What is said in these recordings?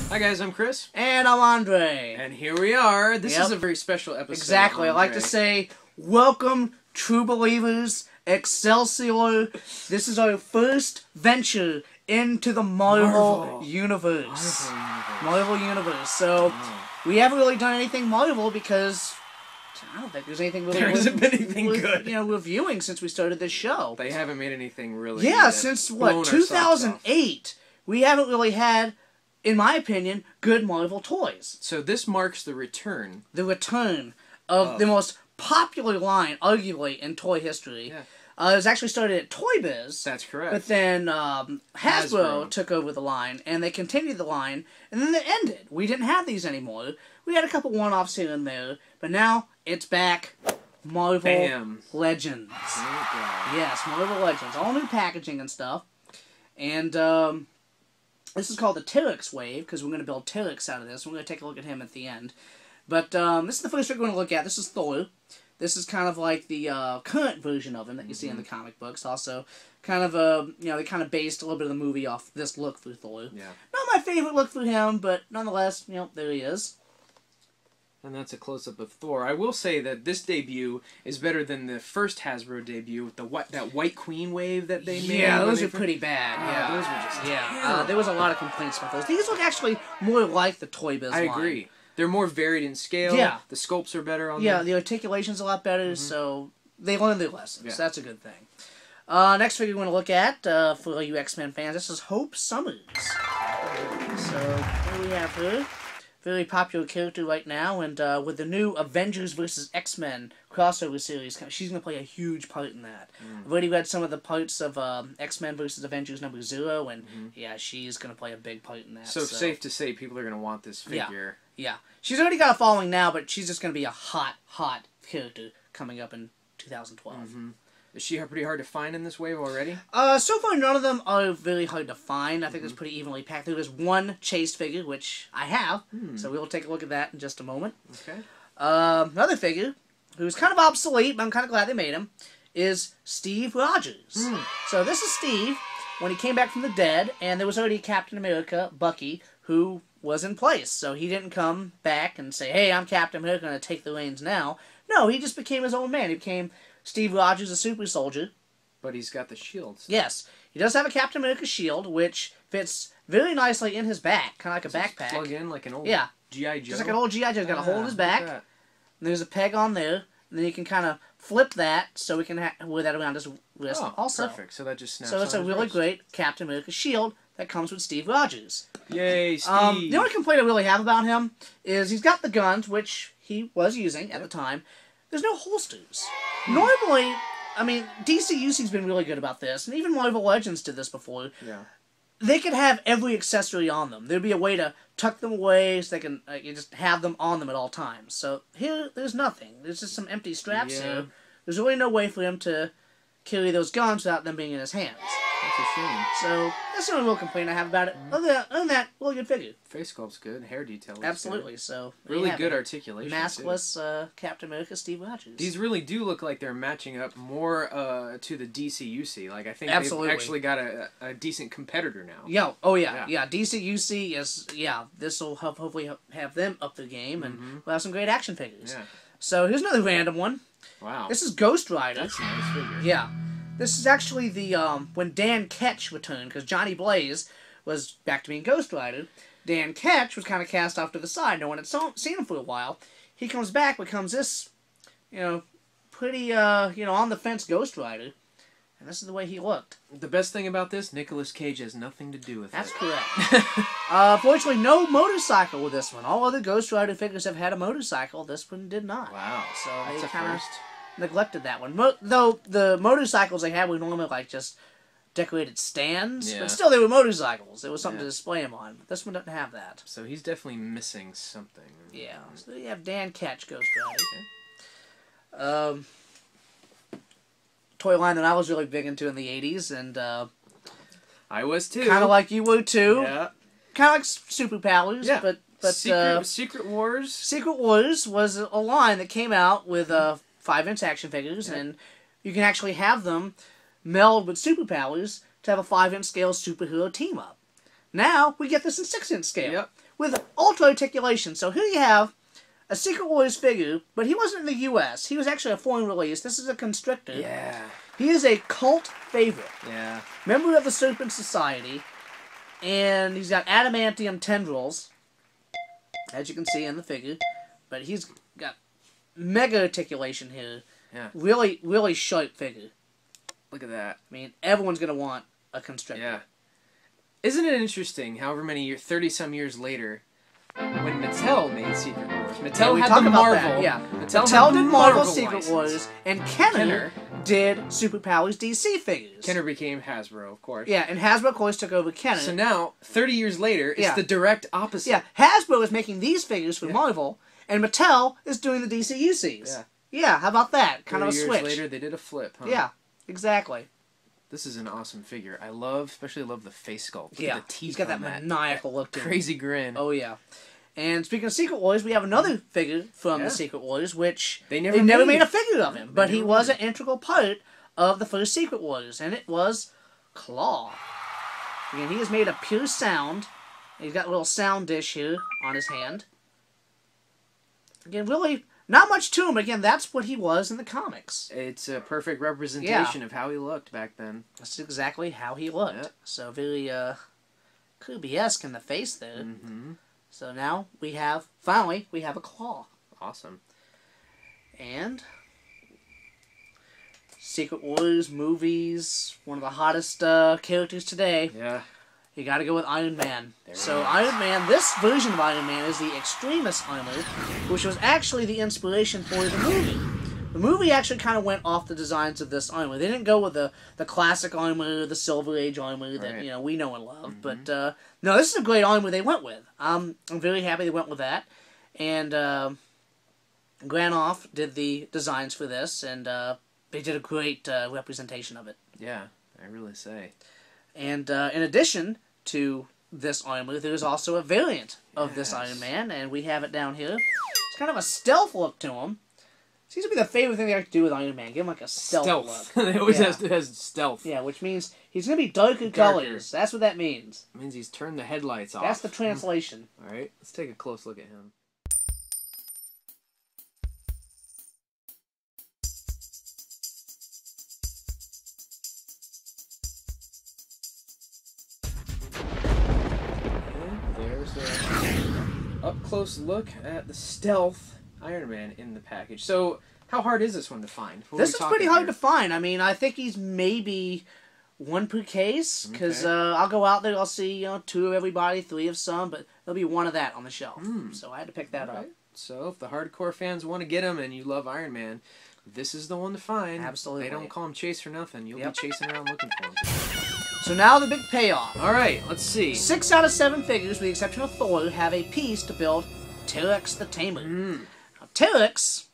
Hi guys, I'm Chris. And I'm Andre. And here we are. This is a very special episode. Exactly. I like to say, welcome, true believers, Excelsior. This is our first venture into the Marvel Universe. Marvel Universe. So, we haven't really done anything Marvel because I don't think there's anything really... There hasn't been anything good. Reviewing since we started this show. They haven't made anything really... Yeah, since, 2008, we haven't really had, in my opinion, good Marvel toys. So this marks the return. The return of the most popular line, arguably, in toy history. Yeah. It was actually started at Toy Biz. That's correct. But then Hasbro took over the line, and they continued the line, and then it ended. We didn't have these anymore. We had a couple one-offs here and there, but now it's back. Marvel Legends. Yes, Marvel Legends. All new packaging and stuff. And this is called the Telex Wave, because we're going to build Telex out of this. We're going to take a look at him at the end. But this is the first we're going to look at. This is Thor. This is kind of like the current version of him that you see in the comic books. Also, kind of they kind of based a little bit of the movie off this look through Thor. Yeah. Not my favorite look through him, but nonetheless, there he is. And that's a close-up of Thor. I will say that this debut is better than the first Hasbro debut with that White Queen wave that they made. Yeah, those are pretty bad. Yeah, those were just terrible. There was a lot of complaints about those. These look actually more like the Toy Biz line. I agree. They're more varied in scale. Yeah. The sculpts are better on them. Yeah, the articulation's a lot better, so they learned their lessons. Yeah. So that's a good thing. Next figure we're going to look at, for all you X-Men fans, this is Hope Summers. So, here we have her. Very popular character right now, and with the new Avengers vs. X-Men crossover series, she's going to play a huge part in that. I've already read some of the parts of X-Men vs. Avengers #0, and yeah, she's going to play a big part in that. So safe to say people are going to want this figure. Yeah. She's already got a following now, but she's just going to be a hot character coming up in 2012. Is she pretty hard to find in this wave already? So far, none of them are very hard to find. I think it's pretty evenly packed. There is one chased figure, which I have, so we'll take a look at that in just a moment. Okay. Another figure, who's kind of obsolete, but I'm kind of glad they made him, is Steve Rogers. So this is Steve when he came back from the dead, and there was already Captain America, Bucky, who was in place. So he didn't come back and say, hey, I'm Captain America, I'm going to take the reins now. No, he just became his own man. He became Steve Rogers, a super soldier. But he's got the shields. Yes. He does have a Captain America shield, which fits very nicely in his back, kind of like a backpack. Plug in like an old G.I. Joe? Just like an old G.I. Joe. He's got a hole in his back. And there's a peg on there. And then you can kind of flip that so we can wear that around his wrist also. Perfect. So that just snaps So it's on a his really wrist. great Captain America shield that comes with Steve Rogers. Yay, Steve! The only complaint I really have about him is he's got the guns, which he was using at the time. There's no holsters. Normally, I mean, DCUC's been really good about this, and even Marvel Legends did this before. Yeah. They could have every accessory on them. There'd be a way to tuck them away so they can you just have them on them at all times. So here, there's nothing. There's just some empty straps here. There's really no way for him to carry those guns without them being in his hands. That's a shame. So that's the only real complaint I have about it. Other than that, really good figure. Face sculpt's good. Hair detail is Absolutely. good. So really good articulation. Maskless Captain America Steve Rogers. These really do look like they're matching up more to the DCUC. Like I think Absolutely. they've actually got a decent competitor now. Yeah. Oh yeah. Yeah. DCUC is This will hopefully have them up their game, and we'll have some great action figures. Yeah. So here's another random one. Wow. This is Ghost Rider. That's a nice figure. Yeah. This is actually the, when Dan Ketch returned, because Johnny Blaze was back to being Ghost Rider. Dan Ketch was kind of cast off to the side. No one had seen him for a while. He comes back, becomes this, pretty, on-the-fence Ghost Rider. And this is the way he looked. The best thing about this, Nicolas Cage has nothing to do with That's it. correct. Fortunately, no motorcycle with this one. All other Ghost Rider figures have had a motorcycle. This one did not. Wow. So That's they a kind of first. neglected that one. Though the motorcycles they had were normally like just decorated stands, but still they were motorcycles. There was something to display them on. But this one doesn't have that. So he's definitely missing something. Yeah. So you have Dan Ketch, Ghost Rider. Okay. Toy line that I was really big into in the 80s, and I was too. kind of like you were too. Yeah. Kind of like Super Powers, but Secret Wars. Secret Wars was a line that came out with 5-inch action figures, and you can actually have them meld with superpowers to have a 5-inch scale superhero team up. Now we get this in 6-inch scale. Yep. With ultra articulation. So here you have a Secret Wars figure, but he wasn't in the U.S. He was actually a foreign release. This is a Constrictor. Yeah. He is a cult favorite. Yeah. Member of the Serpent Society. And he's got adamantium tendrils, as you can see in the figure. But he's got mega articulation here. Yeah. Really, really sharp figure. Look at that. I mean, everyone's going to want a Constrictor. Yeah. Isn't it interesting, however many years, 30-some years later, when Mattel made Secret Wars, Mattel had the Marvel. Yeah. Mattel did Marvel Secret license. Wars, and Kenner did Superpowers DC figures. Kenner became Hasbro, of course. Yeah, and Hasbro, of course, took over Kenner. So now, 30 years later, it's the direct opposite. Yeah, Hasbro is making these figures for Marvel, and Mattel is doing the DC UCs. Yeah. Yeah, how about that? Kind of a 30 switch. years later, they did a flip, huh? Yeah, exactly. This is an awesome figure. especially love the face sculpt. Look at the teeth. He's got that maniacal look to him. Crazy grin. Oh, yeah. And speaking of Secret Wars, we have another figure from the Secret Wars, which they never made a figure of him, but he was an integral part of the first Secret Wars, and it was Claw. Again, he is made of pure sound. He's got a little sound dish here on his hand. Again, really, not much to him. Again, that's what he was in the comics. It's a perfect representation of how he looked back then. That's exactly how he looked. Yep. So very Kirby-esque in the face there. Mm-hmm. So now finally, we have a Claw. Awesome. And Secret Wars movies, one of the hottest characters today. Yeah. You gotta go with Iron Man. Iron Man, this version of Iron Man is the Extremis armor, which was actually the inspiration for the movie. The movie actually kind of went off the designs of this armor. They didn't go with the classic armor, the Silver Age armor that we know and love. Mm-hmm. But no, this is a great armor they went with. I'm very happy they went with that. And Granoff did the designs for this, and they did a great representation of it. Yeah, I really say. And in addition to this armor, there's also a variant of this Iron Man, and we have it down here. It's kind of a stealth look to him. Seems to be the favorite thing they like to do with Iron Man. Give him like a stealth look. It always has stealth. Yeah, which means he's going to be darker colors. That's what that means. It means he's turned the headlights off. That's the translation. All right, let's take a close look at him. There's an up-close look at the stealth Iron Man in the package. So, how hard is this one to find? This is pretty hard to find. I mean, I think he's maybe one per case, because I'll go out there, I'll see 2 of everybody, 3 of some, but there'll be 1 of that on the shelf. So I had to pick that up. So if the hardcore fans want to get him and you love Iron Man, this is the one to find. Absolutely. They don't call him Chase for nothing. You'll be chasing around looking for him. So now the big payoff. All right, let's see. 6 out of 7 figures, with the exception of Thor, have a piece to build Telex the Tamer. Now, Telex,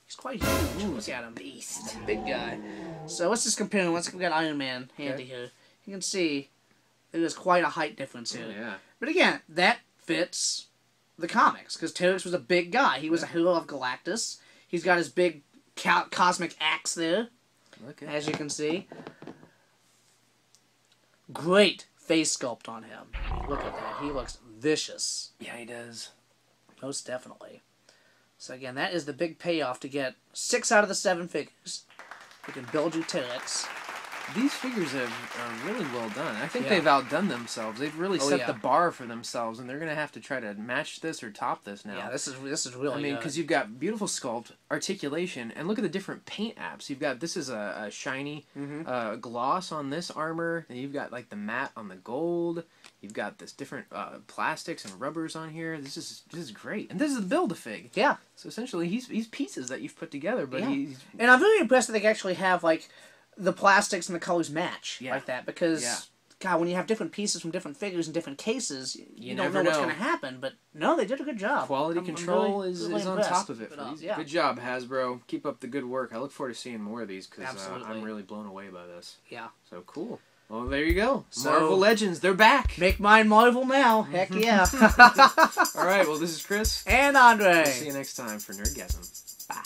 he's quite huge. Look at him. Beast. Big guy. So let's just compare him. Let's get Iron Man handy here. You can see there's quite a height difference here. Yeah. But again, that fits the comics, because Telex was a big guy. He was a hero of Galactus. He's got his big cosmic axe there, as you can see. Great face sculpt on him. Look at that. He looks vicious. Yeah, he does. Most definitely. So again, that is the big payoff to get 6 out of the 7 figures. You can build your Telex. These figures are really well done. I think they've outdone themselves. They've really set the bar for themselves, and they're going to have to try to match this or top this now. Yeah, this is really I mean, because you've got beautiful sculpt, articulation, and look at the different paint apps. You've got, this is a shiny gloss on this armor, and you've got like the matte on the gold. You've got this different plastics and rubbers on here. This is great. And this is the Build-A-Fig. Yeah. So essentially, he's pieces that you've put together, but he's... And I'm really impressed that they actually have, like, the plastics and the colors match like that, because God, when you have different pieces from different figures in different cases, you don't know what's going to happen. But no, they did a good job. Quality control is on top of it. Good job, Hasbro. Keep up the good work. I look forward to seeing more of these, because I'm really blown away by this. Yeah. So cool. Well, there you go. Marvel Legends, they're back. Make mine Marvel now. Heck yeah. All right, well, this is Chris. And Andre. We'll see you next time for Nerdgasm. Bye.